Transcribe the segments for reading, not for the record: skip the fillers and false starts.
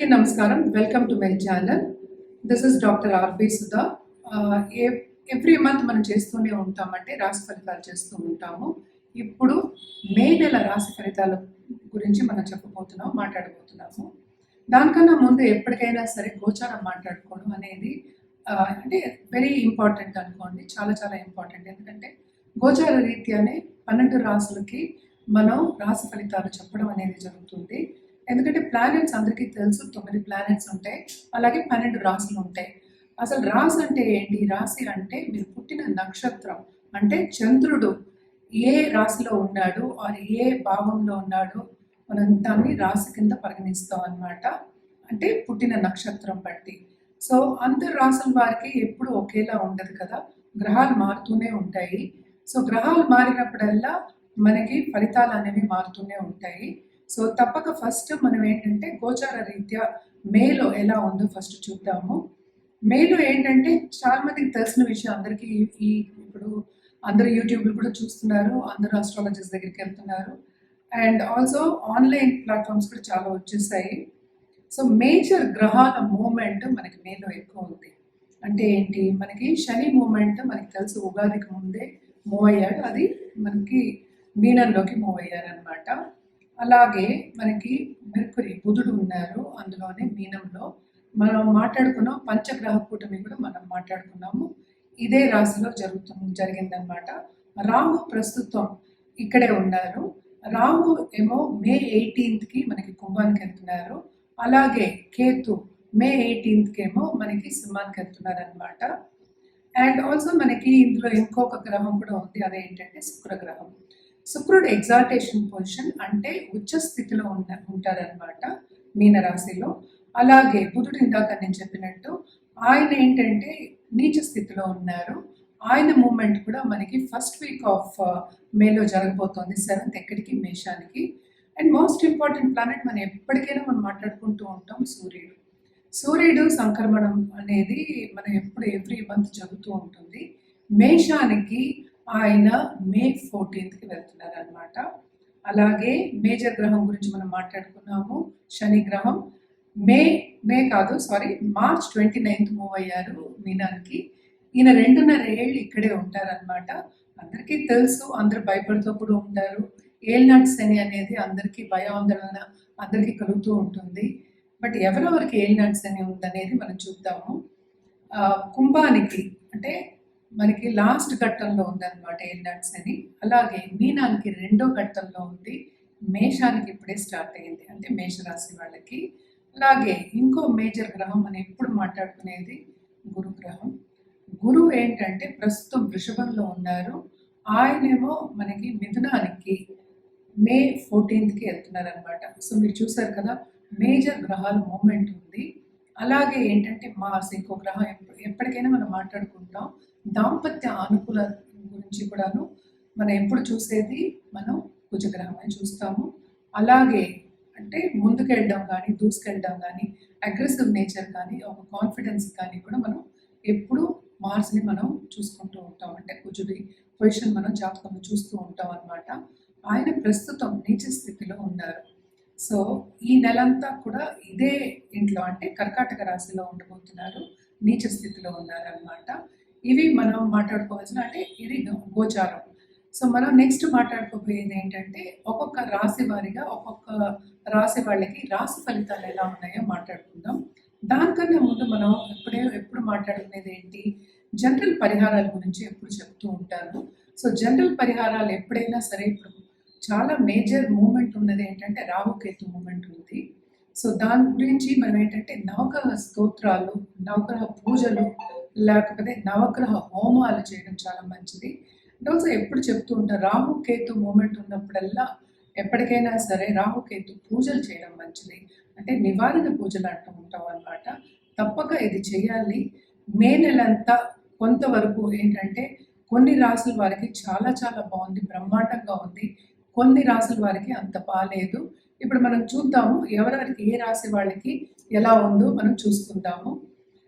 Namaskaram. Welcome to my channel. This is Dr. R.B. Sudha. Every month మనం చేస్తూనే ఉంటామంటే రాశి ఫలితాలు చేస్తూ ఉంటాము. ఇప్పుడు మే నెల రాశి ఫలితాల గురించి మనం మాట్లాడబోతున్నాము. దానికన్నా ముందు ఎప్పటికైనా సరే గోచారం మాట్లాడుకోవడం అనేది అంటే వెరీ ఇంపార్టెంట్ అనుకోండి. చాలా చాలా ఇంపార్టెంట్. ఎందుకంటే గోచార రీత్యానే 12 రాశులకి మనం రాశి ఫలితాలు చెప్పడం అనేది జరుగుతుంది. ఎందుకంటే ప్లానెట్స్ అందరికీ తెలుసు, 9 ప్లానెట్స్ ఉంటాయి, అలాగే 12 రాశులు ఉంటాయి. అసలు రాశి అంటే ఏంటి? రాశి అంటే మీరు పుట్టిన నక్షత్రం, అంటే చంద్రుడు ఏ రాశిలో ఉన్నాడు ఆర్ ఏ భావంలో ఉన్నాడు మనం దాన్ని రాశి కింద పరిగణిస్తాం అన్నమాట. అంటే పుట్టిన నక్షత్రం బట్టి. సో అందరు రాశుల వారికి ఎప్పుడు ఒకేలా ఉండదు కదా, గ్రహాలు మారుతూనే ఉంటాయి. సో గ్రహాలు మారినప్పుడల్లా మనకి ఫలితాలు అనేవి మారుతూనే ఉంటాయి. సో తప్పక ఫస్ట్ మనం ఏంటంటే గోచార రీత్యా మేలో ఎలా ఉందో ఫస్ట్ చూద్దాము. మేలో ఏంటంటే చాలా మందికి తెలిసిన విషయం, అందరికీ ఇప్పుడు అందరూ యూట్యూబ్లో కూడా చూస్తున్నారు, అందరూ ఆస్ట్రాలజర్స్ దగ్గరికి వెళ్తున్నారు, అండ్ ఆల్సో ఆన్లైన్ ప్లాట్ఫామ్స్ కూడా చాలా వచ్చేసాయి. సో మేజర్ గ్రహాల మూమెంట్ మనకి మేలో ఎక్కువ ఉంది. అంటే ఏంటి, మనకి శని మూమెంట్ మనకి తెలుసు, ఉగాదికి ముందే మూవ్ అయ్యాడు, అది మనకి మీనంలోకి మూవ్ అయ్యారు అనమాట. అలాగే మనకి మెర్కురీ బుధుడు ఉన్నారు అందులోనే మీనంలో. మనం మాట్లాడుకున్నాం పంచగ్రహ కూటమి కూడా మనం మాట్లాడుకున్నాము, ఇదే రాశిలో జరిగిందనమాట. రాహు ప్రస్తుతం ఇక్కడే ఉన్నారు. రాహు ఏమో మే 18కి మనకి కుంభానికి వెళ్తున్నారు, అలాగే కేతు మే 18కి ఏమో మనకి సింహానికి వెళ్తున్నారు అనమాట. అండ్ ఆల్సో మనకి ఇందులో ఇంకొక గ్రహం కూడా ఉంది, అదేంటంటే శుక్రగ్రహం. శుక్రుడు ఎగ్జాల్టేషన్ పొజిషన్, అంటే ఉచ్చ స్థితిలో ఉంటారనమాట మీనరాశిలో. అలాగే బుధుడు ఇందాక నేను చెప్పినట్టు ఆయన ఏంటంటే నీచ స్థితిలో ఉన్నారు. ఆయన మూమెంట్ కూడా మనకి ఫస్ట్ వీక్ ఆఫ్ మేలో జరగబోతోంది, 7th ఎక్కడికి, మేషానికి. అండ్ మోస్ట్ ఇంపార్టెంట్ ప్లానెట్ మనం ఎప్పటికైనా మనం మాట్లాడుకుంటూ ఉంటాం, సూర్యుడు. సూర్యుడు సంక్రమణం అనేది మనం ఎప్పుడు ఎవ్రీ మంత్ జరుగుతూ ఉంటుంది. మేషానికి ఆయన మే 14కి వెళ్తున్నారు అనమాట. అలాగే మేజర్ గ్రహం గురించి మనం మాట్లాడుకున్నాము, శని గ్రహం మార్చ్ 29th మూవ్ అయ్యారు మీనానికి. ఈయన 2.5 ఏళ్ళు ఇక్కడే ఉంటారనమాట. అందరికీ తెలుసు, అందరు భయపడుతూ కూడా ఉంటారు. ఏలినాటి శని అనేది అందరికీ భయాందోళన అందరికీ కలుగుతూ ఉంటుంది. బట్ ఎవరెవరికి ఏలినాటి శని ఉందనేది మనం చూద్దాము. కుంభానికి అంటే మనకి లాస్ట్ ఘట్టంలో ఉందన్నమాట ఏలినాటి శని. అలాగే మీనానికి 2వ ఘట్టంలో ఉంది, మేషానికి ఇప్పుడే స్టార్ట్ అయింది, అంటే మేషరాశి వాళ్ళకి. అలాగే ఇంకో మేజర్ గ్రహం మనం ఎప్పుడు మాట్లాడుకునేది గురుగ్రహం. గురువు ఏంటంటే ప్రస్తుతం వృషభంలో ఉన్నారు, ఆయనేమో మనకి మిథునానికి మే 14కి వెళ్తున్నారు అనమాట. సో మీరు చూసారు కదా, మేజర్ గ్రహాల మూమెంట్ ఉంది. అలాగే ఏంటంటే మార్స్ ఇంకో గ్రహం, ఎప్పటికైనా మనం మాట్లాడుకుంటాం. దాంపత్య అనుకూల గురించి కూడాను మనం ఎప్పుడు చూసేది మనం కుజగ్రహం అని చూస్తాము. అలాగే అంటే ముందుకెళ్ళడం కానీ, దూసుకెళ్ళడం కానీ, అగ్రెసివ్ నేచర్ కానీ, ఒక కాన్ఫిడెన్స్ కానీ కూడా మనం ఎప్పుడు మార్స్ని మనం చూసుకుంటూ ఉంటాం. అంటే కుజుడి పొజిషన్ మనం జాతకంలో చూస్తూ ఉంటాం అనమాట. ఆయన ప్రస్తుతం నీచ స్థితిలో ఉన్నారు. సో ఈ నెలంతా కూడా ఇదే ఇంట్లో, అంటే కర్కాటక రాశిలో ఉండబోతున్నారు, నీచ స్థితిలో ఉన్నారనమాట. ఇవి మనం మాట్లాడుకోవాల్సిన, అంటే ఇది గోచారం. సో మనం నెక్స్ట్ మాట్లాడుకోబోయేది ఏంటంటే ఒక్కొక్క రాశి వారిగా ఒక్కొక్క రాశి వాళ్ళకి రాశి ఫలితాలు ఎలా ఉన్నాయో మాట్లాడుకుందాం. దానికన్నా ముందు మనం ఎప్పుడు మాట్లాడుకునేది ఏంటి, జనరల్ పరిహారాల గురించి ఎప్పుడు చెప్తూ ఉంటాను. సో జనరల్ పరిహారాలు ఎప్పుడైనా సరే, ఇప్పుడు చాలా మేజర్ మూమెంట్ ఉన్నది ఏంటంటే రాహుకేతు మూమెంట్ ఉంది. సో దాని గురించి మనం ఏంటంటే నవగ్రహ స్తోత్రాలు, నవగ్రహ పూజలు, లేకపోతే నవగ్రహ హోమాలు చేయడం చాలా మంచిది. అండ్ ఆల్సో ఎప్పుడు చెప్తూ ఉంటారు, రాహుకేతు మూమెంట్ ఉన్నప్పుడల్లా ఎప్పటికైనా సరే రాహుకేతు పూజలు చేయడం మంచిది, అంటే నివారణ పూజలు అంటూ ఉంటాం అనమాట. తప్పక ఇది చేయాలి. మే నెలంతా కొంతవరకు ఏంటంటే కొన్ని రాసుల వారికి చాలా చాలా బాగుంది, బ్రహ్మాండంగా ఉంది. కొన్ని రాసుల వారికి అంత బాగాలేదు. ఇప్పుడు మనం చూద్దాము ఎవరెవరికి ఏ రాశి వాళ్ళకి ఎలా ఉందో మనం చూసుకుందాము.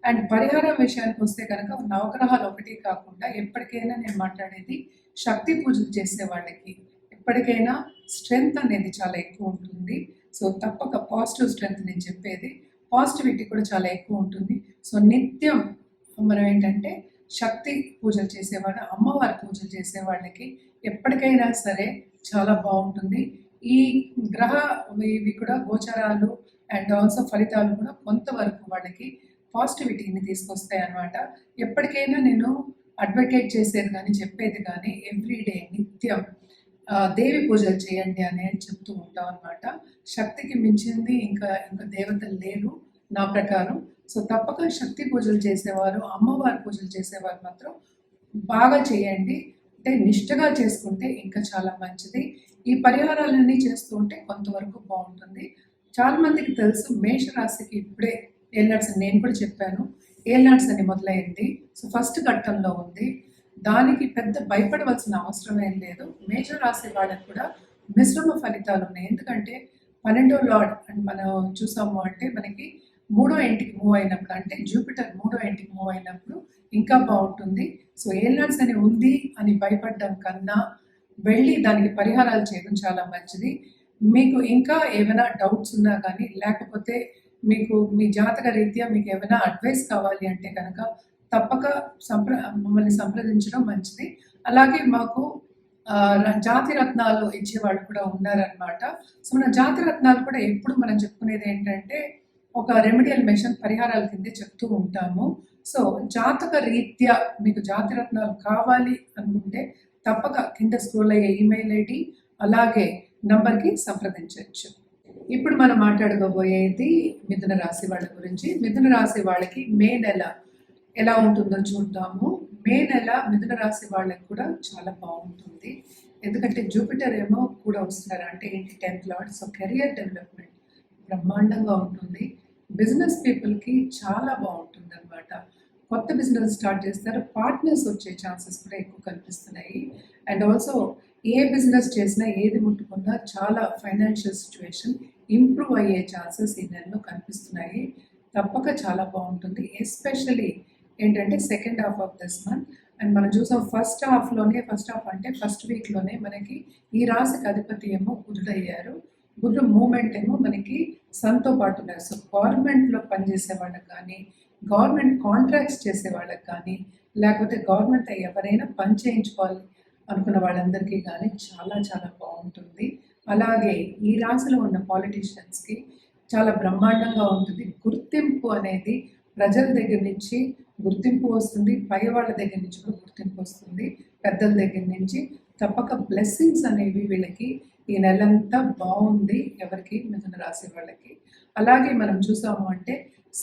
అండ్ పరిహారం విషయానికి వస్తే కనుక నవగ్రహాలు ఒకటి కాకుండా ఎప్పటికైనా నేను మాట్లాడేది శక్తి పూజలు చేసే వాళ్ళకి ఎప్పటికైనా స్ట్రెంగ్త్ అనేది చాలా ఎక్కువ ఉంటుంది. సో తప్పక పాజిటివ్ స్ట్రెంగ్త్ నేను చెప్పేది పాజిటివిటీ కూడా చాలా ఎక్కువ ఉంటుంది. సో నిత్యం మనం ఏంటంటే శక్తి పూజలు చేసేవాళ్ళు, అమ్మవారి పూజలు చేసే వాళ్ళకి ఎప్పటికైనా సరే చాలా బాగుంటుంది. ఈ గ్రహ ఇవి కూడా గోచరాలు అండ్ ఆల్సో ఫలితాలు కూడా కొంతవరకు వాళ్ళకి పాజిటివిటీని తీసుకొస్తాయి అన్నమాట. ఎప్పటికైనా నేను అడ్వకేట్ చేసేది కానీ చెప్పేది కానీ ఎవ్రీడే నిత్యం దేవి పూజలు చేయండి అని చెప్తూ ఉంటాం అనమాట. శక్తికి మించింది ఇంకా దేవతలు లేరు నా ప్రకారం. సో తప్పక శక్తి పూజలు చేసేవారు, అమ్మవారి పూజలు చేసేవారు మాత్రం బాగా చేయండి. అంటే నిష్ఠగా చేసుకుంటే ఇంకా చాలా మంచిది. ఈ పరిహారాలన్నీ చేస్తూ ఉంటే కొంతవరకు బాగుంటుంది. చాలా మందికి తెలుసు మేషరాశికి ఇప్పుడే ఏలినాడ్స్ అని నేను కూడా చెప్పాను. ఏలినాడ్స్ అని మొదలైంది. సో ఫస్ట్ ఘట్టంలో ఉంది. దానికి పెద్ద భయపడవలసిన అవసరం ఏం లేదు. మేషరాశి వాళ్ళకి కూడా మిశ్రమ ఫలితాలు ఉన్నాయి. ఎందుకంటే 12వ లార్డ్ అని మనం చూసాము అంటే మనకి 3వ ఇంటికి మూవ్ అయినప్పుడు, అంటే జూపిటర్ 3వ ఇంటికి మూవ్ అయినప్పుడు ఇంకా బాగుంటుంది. సో ఏలినాడ్స్ అని ఉంది అని భయపడడం కన్నా వెళ్ళి దానికి పరిహారాలు చేయడం చాలా మంచిది. మీకు ఇంకా ఏమైనా డౌట్స్ ఉన్నా కానీ, లేకపోతే మీకు మీ జాతక రీత్యా మీకు ఏమైనా అడ్వైస్ కావాలి అంటే కనుక తప్పక మమ్మల్ని సంప్రదించడం మంచిది. అలాగే మాకు జాతి రత్నాలు ఇచ్చేవాళ్ళు కూడా ఉన్నారనమాట. సో మన జాతి రత్నాలు కూడా ఎప్పుడు మనం చెప్పుకునేది ఏంటంటే ఒక రెమెడియల్ మెషిన్ పరిహారాల కిందే చెప్తూ ఉంటాము. సో జాతక రీత్యా మీకు జాతి రత్నాలు కావాలి అనుకుంటే తప్పక కింద స్క్రోల్ అయ్యే ఈమెయిల్ ఐడి అలాగే నంబర్కి సంప్రదించవచ్చు. ఇప్పుడు మనం మాట్లాడుకోబోయేది మిథున రాశి వాళ్ళ గురించి. మిథున రాశి వాళ్ళకి మే నెల ఎలా ఉంటుందో చూద్దాము. మే నెల మిథున రాశి వాళ్ళకి కూడా చాలా బాగుంటుంది. ఎందుకంటే జూపిటర్ ఏమో కూడా వస్తున్నారు, అంటే ఏంటి 10th lord. So career development బ్రహ్మాండంగా ఉంటుంది. బిజినెస్ పీపుల్కి చాలా బాగుంటుంది అనమాట. కొత్త బిజినెస్ స్టార్ట్ చేస్తారు, పార్ట్నర్స్ వచ్చే ఛాన్సెస్ కూడా ఎక్కువ కనిపిస్తున్నాయి. అండ్ ఆల్సో ఏ బిజినెస్ చేసినా ఏది ముట్టుకున్నా చాలా ఫైనాన్షియల్ సిచ్యువేషన్ ఇంప్రూవ్ అయ్యే ఛాన్సెస్ ఈ నెలలో కనిపిస్తున్నాయి. తప్పక చాలా బాగుంటుంది. ఎస్పెషలీ ఏంటంటే second half of this month. And మనం చూసాం ఫస్ట్ హాఫ్ అంటే ఫస్ట్ వీక్లోనే మనకి ఈ రాశికి అధిపతి ఏమో బుధుడయ్యారు. బుధుడు మూమెంట్ ఏమో మనకి సన్తో పాటు ఉన్నారు. సో గవర్నమెంట్లో పనిచేసే వాళ్ళకి కానీ, గవర్నమెంట్ కాంట్రాక్ట్స్ చేసే వాళ్ళకి కానీ, లేకపోతే గవర్నమెంట్ ఎవరైనా పని చేయించుకోవాలి అనుకున్న వాళ్ళందరికీ కానీ చాలా చాలా బాగుంటుంది. అలాగే ఈ రాశిలో ఉన్న పాలిటీషియన్స్కి చాలా బ్రహ్మాండంగా ఉంటుంది. గుర్తింపు అనేది ప్రజల దగ్గర నుంచి గుర్తింపు వస్తుంది, పై వాళ్ళ దగ్గర నుంచి కూడా గుర్తింపు వస్తుంది, పెద్దల దగ్గర నుంచి. తప్పక బ్లెస్సింగ్స్ అనేవి వీళ్ళకి ఈ నెలంతా బాగుంది ఎవరికి, మిథున రాశి వాళ్ళకి. అలాగే మనం చూసాము అంటే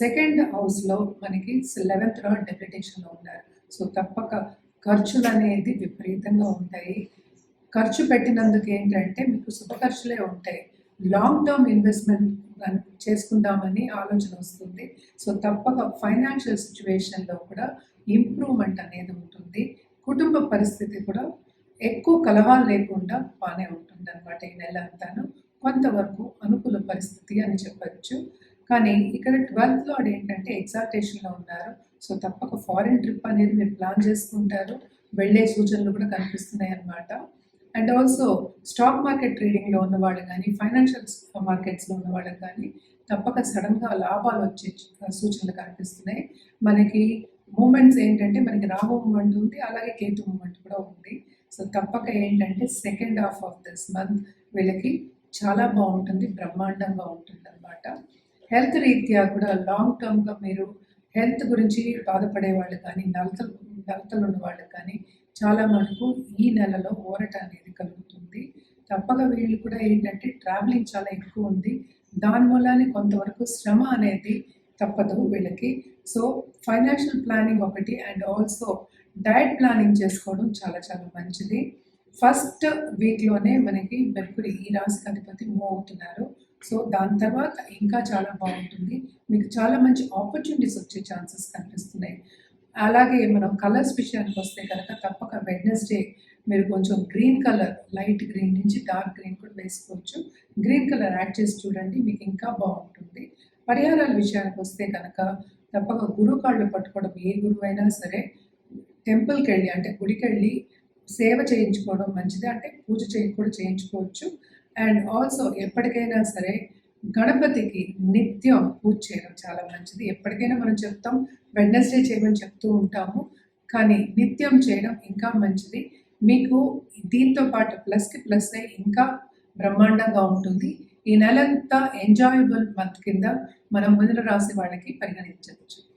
సెకండ్ హౌస్లో మనకి 11th లార్డ్ డెప్యుటేషన్లో ఉన్నారు. సో తప్పక ఖర్చులు అనేది విపరీతంగా ఉంటాయి. ఖర్చు పెట్టినందుకు ఏంటంటే మీకు శుభ ఖర్చులే ఉంటాయి. లాంగ్ టర్మ్ ఇన్వెస్ట్మెంట్ చేసుకుందామని ఆలోచన వస్తుంది. సో తప్పక ఫైనాన్షియల్ సిచ్యువేషన్లో కూడా ఇంప్రూవ్మెంట్ అనేది ఉంటుంది. కుటుంబ పరిస్థితి కూడా ఎక్కువ కలహాలు లేకుండా బాగానే ఉంటుంది అనమాట. ఈ నెల అంతాను కొంతవరకు అనుకూల పరిస్థితి అని చెప్పచ్చు. కానీ ఇక్కడ 12th లార్డ్ ఏంటంటే ఎగ్జాల్టేషన్లో ఉన్నారు. సో తప్పక ఫారిన్ ట్రిప్ అనేది మీరు ప్లాన్ చేసుకుంటారు, వెళ్ళే సూచనలు కూడా కనిపిస్తున్నాయి అన్నమాట. అండ్ ఆల్సో స్టాక్ మార్కెట్ ట్రేడింగ్లో ఉన్న వాళ్ళు కానీ, ఫైనాన్షియల్ మార్కెట్స్లో ఉన్న వాళ్ళకి కానీ తప్పక సడన్గా లాభాలు వచ్చే సూచనలు కనిపిస్తున్నాయి. మనకి మూమెంట్స్ ఏంటంటే మనకి రాహు మూమెంట్ ఉంది, అలాగే కేతు మూమెంట్ కూడా ఉంది. సో తప్పక ఏంటంటే second half of this month వీళ్ళకి చాలా బాగుంటుంది, బ్రహ్మాండంగా ఉంటుంది అనమాట. హెల్త్ రీత్యా కూడా లాంగ్ టర్మ్గా మీరు హెల్త్ గురించి బాధపడే వాళ్ళు కానీ, నలతలు ఉన్న వాళ్ళకి కానీ చాలా మటుకు ఈ నెలలో ఊరట అనేది కలుగుతుంది. తప్పక వీళ్ళు కూడా ఏంటంటే ట్రావెలింగ్ చాలా ఎక్కువ ఉంది, దాని మూలాన్ని కొంతవరకు శ్రమ అనేది తప్పదు వీళ్ళకి. సో ఫైనాన్షియల్ ప్లానింగ్ ఒకటి, అండ్ ఆల్సో డయట్ ప్లానింగ్ చేసుకోవడం చాలా చాలా మంచిది. ఫస్ట్ వీక్లోనే మనకి మెర్కురీ ఈ రాశికి అధిపతి మూవ్ అవుతున్నారు. సో దాని తర్వాత ఇంకా చాలా బాగుంటుంది, మీకు చాలా మంచి ఆపర్చునిటీస్ వచ్చే ఛాన్సెస్ కనిపిస్తున్నాయి. అలాగే మనం కలర్స్ విషయానికి వస్తే కనుక తప్పక వెడ్నెస్డే మీరు కొంచెం గ్రీన్ కలర్, లైట్ గ్రీన్ నుంచి డార్క్ గ్రీన్ కూడా వేసుకోవచ్చు. గ్రీన్ కలర్ యాడ్ చేసి చూడండి, మీకు ఇంకా బాగుంటుంది. పరిహారాల విషయానికి వస్తే కనుక తప్పక గురువు కాళ్ళు పట్టుకోవడం, ఏ గురువు అయినా సరే టెంపుల్కి వెళ్ళి అంటే గుడికి వెళ్ళి సేవ చేయించుకోవడం మంచిది. అంటే పూజ కూడా చేయించుకోవచ్చు. అండ్ ఆల్సో ఎప్పటికైనా సరే గణపతికి నిత్యం పూజ చేయడం చాలా మంచిది. ఎప్పటికైనా మనం చెప్తాం, వెడ్నెస్డే చేయమని చెప్తూ ఉంటాము. కానీ నిత్యం చేయడం ఇంకా మంచిది. మీకు దీంతో పాటు ప్లస్‌కి ప్లస్ అయ్యి ఇంకా బ్రహ్మాండంగా ఉంటుంది. ఈ నెలంతా ఎంజాయబుల్ మంత్ కింద మనం మిథున రాశి వాళ్ళకి పరిగణించవచ్చు.